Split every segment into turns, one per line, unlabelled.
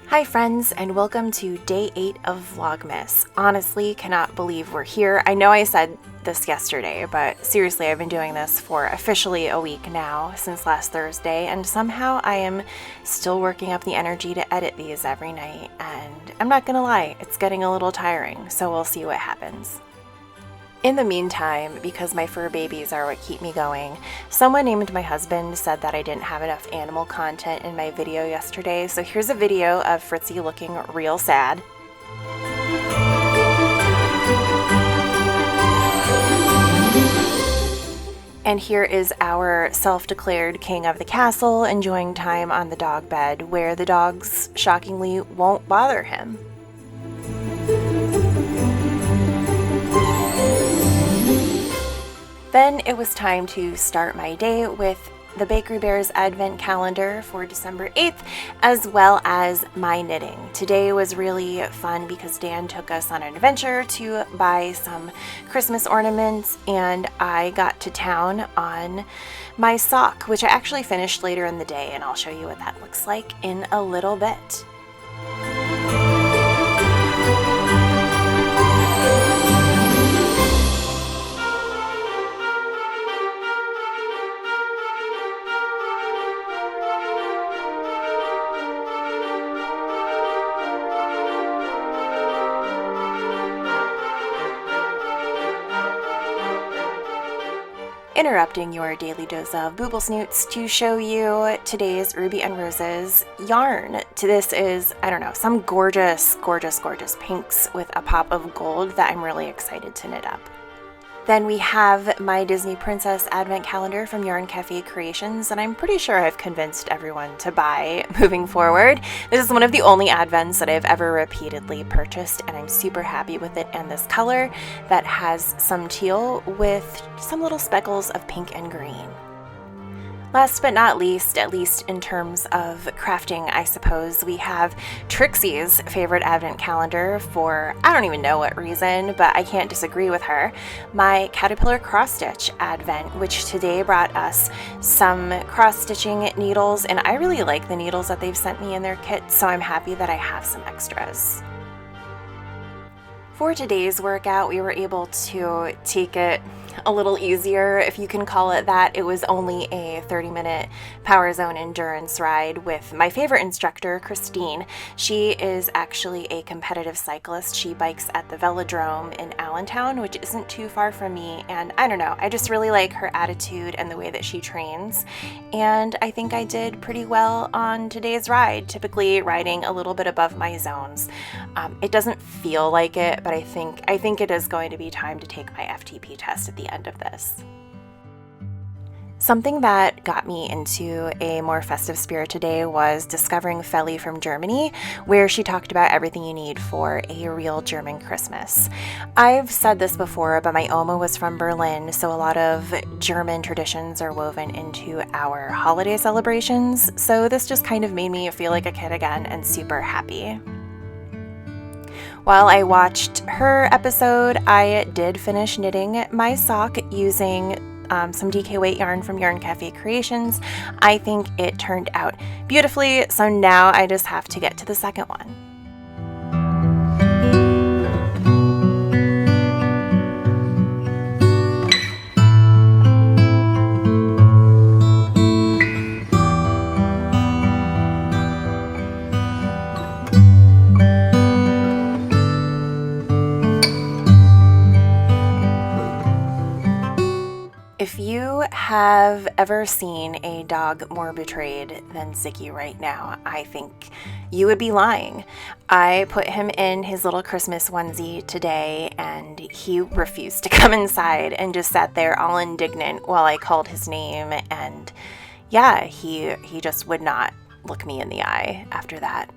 Hi friends, and welcome to day 8 of Vlogmas. Honestly, cannot believe we're here. I know I said this yesterday, but seriously, I've been doing this for officially a week now, since last Thursday, and somehow I am still working up the energy to edit these every night, and I'm not gonna lie, it's getting a little tiring, so we'll see what happens. In the meantime, because my fur babies are what keep me going, someone named my husband said that I didn't have enough animal content in my video yesterday, so here's a video of Fritzy looking real sad. And here is our self-declared king of the castle enjoying time on the dog bed, where the dogs, shockingly, won't bother him. Then it was time to start my day with the Bakery Bears Advent Calendar for December 8th, as well as my knitting. Today was really fun because Dan took us on an adventure to buy some Christmas ornaments, and I got to town on my sock, which I actually finished later in the day, and I'll show you what that looks like in a little bit. Interrupting your daily dose of booble snoots to show you today's Ruby and Roses yarn. This is, I don't know, some gorgeous, gorgeous, gorgeous pinks with a pop of gold that I'm really excited to knit up. Then we have my Disney Princess Advent Calendar from Yarn Cafe Creations, and I'm pretty sure I've convinced everyone to buy moving forward. This is one of the only Advents that I've ever repeatedly purchased, and I'm super happy with it and this color that has some teal with some little speckles of pink and green. Last but not least, at least in terms of crafting, I suppose, we have Trixie's favorite Advent calendar for, I don't even know what reason, but I can't disagree with her, my Caterpillar Cross Stitch Advent, which today brought us some cross-stitching needles, and I really like the needles that they've sent me in their kit, so I'm happy that I have some extras. For today's workout, we were able to take it a little easier, if you can call it that. It was only a 30-minute Power Zone endurance ride with my favorite instructor, Christine. She is actually a competitive cyclist. She bikes at the Velodrome in Allentown, which isn't too far from me, and I don't know, I just really like her attitude and the way that she trains, and I think I did pretty well on today's ride, typically riding a little bit above my zones. It doesn't feel like it, but I think it is going to be time to take my FTP test at the end of this. Something that got me into a more festive spirit today was discovering Feli from Germany, where she talked about everything you need for a real German Christmas. I've said this before, but my Oma was from Berlin, so a lot of German traditions are woven into our holiday celebrations, so this just kind of made me feel like a kid again and super happy. While I watched her episode, I did finish knitting my sock using some DK weight yarn from Yarn Cafe Creations. I think it turned out beautifully, so now I just have to get to the second one. If you have ever seen a dog more betrayed than Ziggy right now, I think you would be lying. I put him in his little Christmas onesie today, and he refused to come inside and just sat there all indignant while I called his name, and yeah, he just would not look me in the eye after that.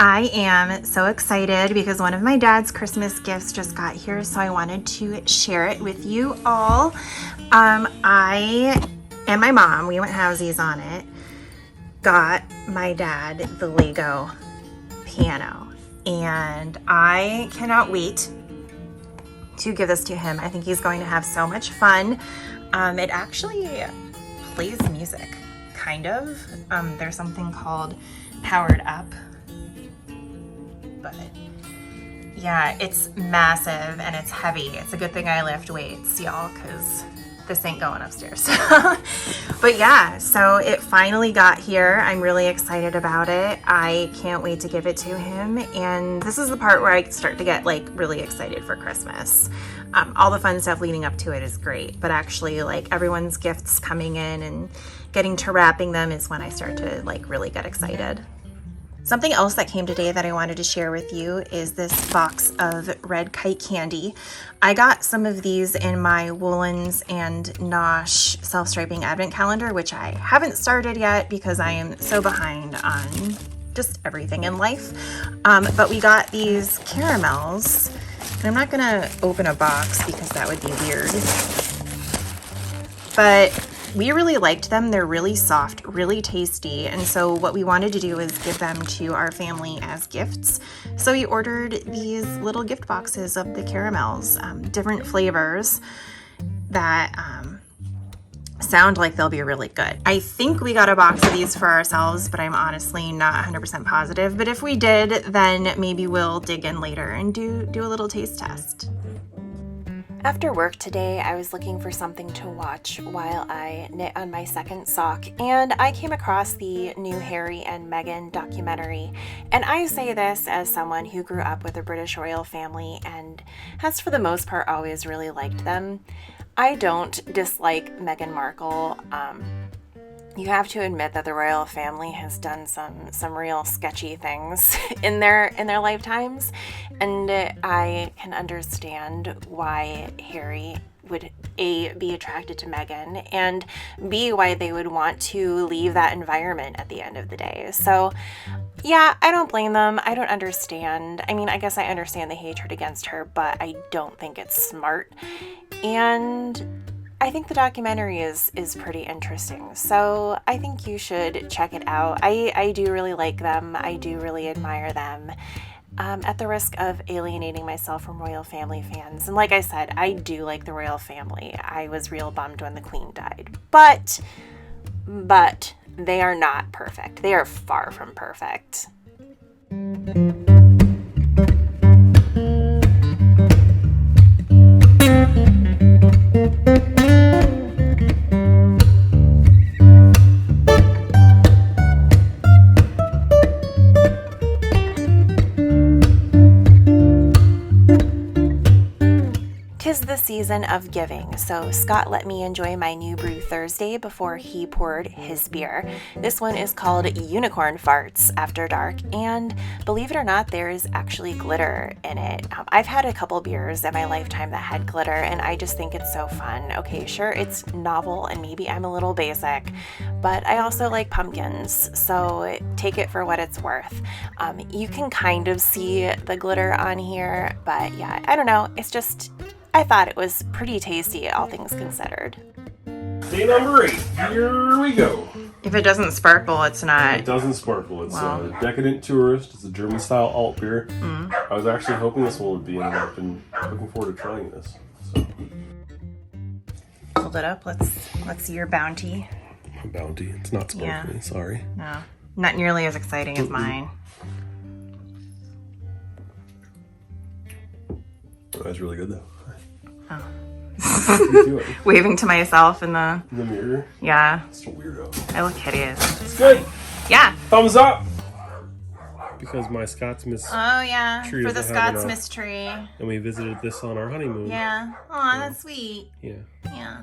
I am so excited because one of my dad's Christmas gifts just got here, so I wanted to share it with you all. I and my mom, we went halvesies on it, got my dad the Lego piano, and I cannot wait to give this to him. I think he's going to have so much fun. It actually plays music, kind of. There's something called Powered Up, but yeah, it's massive and it's heavy. It's a good thing I lift weights, y'all, because this ain't going upstairs. But yeah, so it finally got here. I'm really excited about it. I can't wait to give it to him. And this is the part where I start to get like really excited for Christmas. All the fun stuff leading up to it is great, but actually like everyone's gifts coming in and getting to wrapping them is when I start to like really get excited. Something else that came today that I wanted to share with you is this box of red kite candy. I got some of these in my Woolens and Nosh self-striping advent calendar, which I haven't started yet because I am so behind on just everything in life. But we got these caramels, and I'm not gonna open a box because that would be weird. But we really liked them. They're really soft, really tasty. And so what we wanted to do is give them to our family as gifts. So we ordered these little gift boxes of the caramels, different flavors that sound like they'll be really good. I think we got a box of these for ourselves, but I'm honestly not 100% positive. But if we did, then maybe we'll dig in later and do a little taste test. After work today, I was looking for something to watch while I knit on my second sock, and I came across the new Harry and Meghan documentary. And I say this as someone who grew up with a British royal family and has for the most part always really liked them. I don't dislike Meghan Markle. You have to admit that the royal family has done some real sketchy things in their lifetimes, and I can understand why Harry would A, be attracted to Meghan, and B, why they would want to leave that environment at the end of the day. So yeah, I don't blame them. I don't understand. I mean, I guess I understand the hatred against her, but I don't think it's smart. And I think the documentary is pretty interesting, so I think you should check it out. I do really like them. I do really admire them, at the risk of alienating myself from royal family fans. And like I said, I do like the royal family. I was real bummed when the Queen died, but they are not perfect. They are far from perfect. Tis the season of giving, so Scott let me enjoy my new brew Thursday before he poured his beer. This one is called Unicorn Farts After Dark, and believe it or not, there is actually glitter in it. I've had a couple beers in my lifetime that had glitter, and I just think it's so fun. Okay, sure, it's novel, and maybe I'm a little basic, but I also like pumpkins, so take it for what it's worth. You can kind of see the glitter on here, but yeah, I don't know, it's just, I thought it was pretty tasty, all things considered.
Day number 8. Here we go.
If it doesn't sparkle, it's not.
It doesn't sparkle. It's a Decadent Tourist. It's a German-style alt beer. I was actually hoping this one would be in it. I've been looking forward to trying this. So.
Hold it up. Let's see your bounty.
Bounty. It's not sparkling. Yeah. Sorry.
No, not nearly as exciting as mine.
Oh, that's really good though.
Oh. Waving to myself in the
mirror.
Yeah.
It's a weirdo.
I look hideous.
It's good.
Yeah.
Thumbs up. Because my Scotsmas tree
for the Scotsmas tree.
And we visited this on our honeymoon.
Yeah. Aw, that's sweet.
Yeah.
Yeah.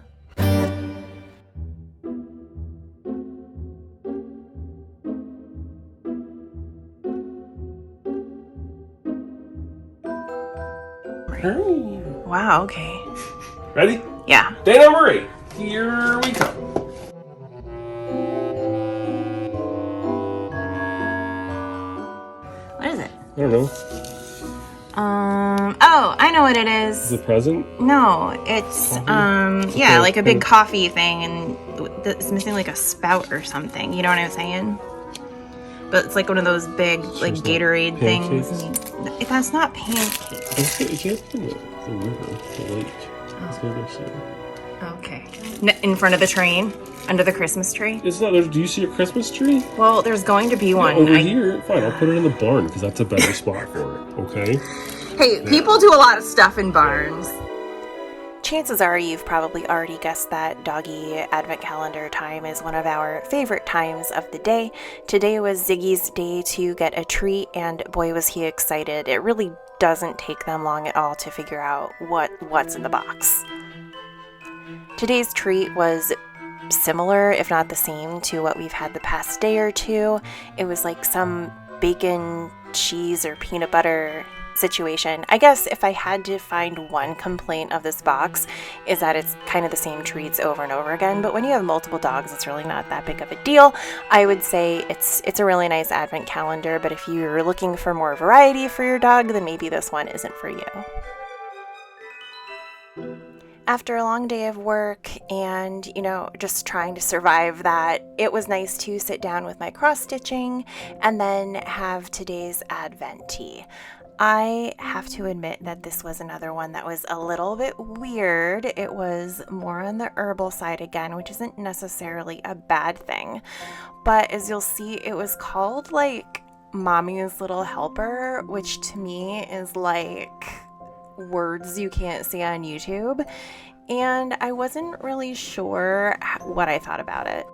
Wow, okay.
Ready?
Yeah.
Day number 8. Here we come.
What is it?
I don't know.
Oh, I know what it is.
Is it a present?
No, it's, yeah, like a big coffee thing, and it's missing like a spout or something. You know what I'm saying? But it's like one of those big, like Gatorade things. That's not pancakes.
You can't put it. The river, the lake. Let's go there soon.
Okay. In front of the train? Under the Christmas tree?
It's not. Do you see a Christmas tree?
Well, there's going to be one.
Over here. Fine, I'll put it in the barn because that's a better spot for it. Okay?
Hey, people do a lot of stuff in barns. Chances are you've probably already guessed that doggy advent calendar time is one of our favorite times of the day. Today was Ziggy's day to get a treat, and boy was he excited. It really doesn't take them long at all to figure out what's in the box. Today's treat was similar, if not the same, to what we've had the past day or two. It was like some bacon, cheese, or peanut butter situation. I guess if I had to find one complaint of this box is that it's kind of the same treats over and over again, but when you have multiple dogs, it's really not that big of a deal. I would say it's a really nice advent calendar, but if you're looking for more variety for your dog, then maybe this one isn't for you. After a long day of work and, just trying to survive that, it was nice to sit down with my cross-stitching and then have today's Advent tea. I have to admit that this was another one that was a little bit weird. It was more on the herbal side again, which isn't necessarily a bad thing. But as you'll see, it was called like Mommy's Little Helper, which to me is like words you can't see on YouTube, and I wasn't really sure what I thought about it.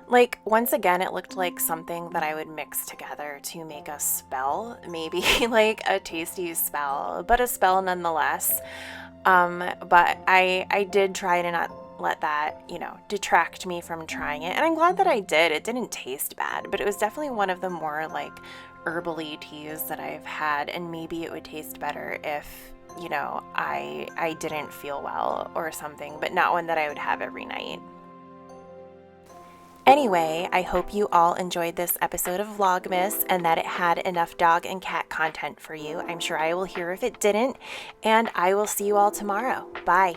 Like, once again, it looked like something that I would mix together to make a spell, maybe like a tasty spell, but a spell nonetheless. But I did try to not let that, detract me from trying it, and I'm glad that I did. It didn't taste bad, but it was definitely one of the more like herbally teas that I've had, and maybe it would taste better if I didn't feel well or something, but not one that I would have every night. Anyway, I hope you all enjoyed this episode of Vlogmas and that it had enough dog and cat content for you. I'm sure I will hear if it didn't, and I will see you all tomorrow. Bye.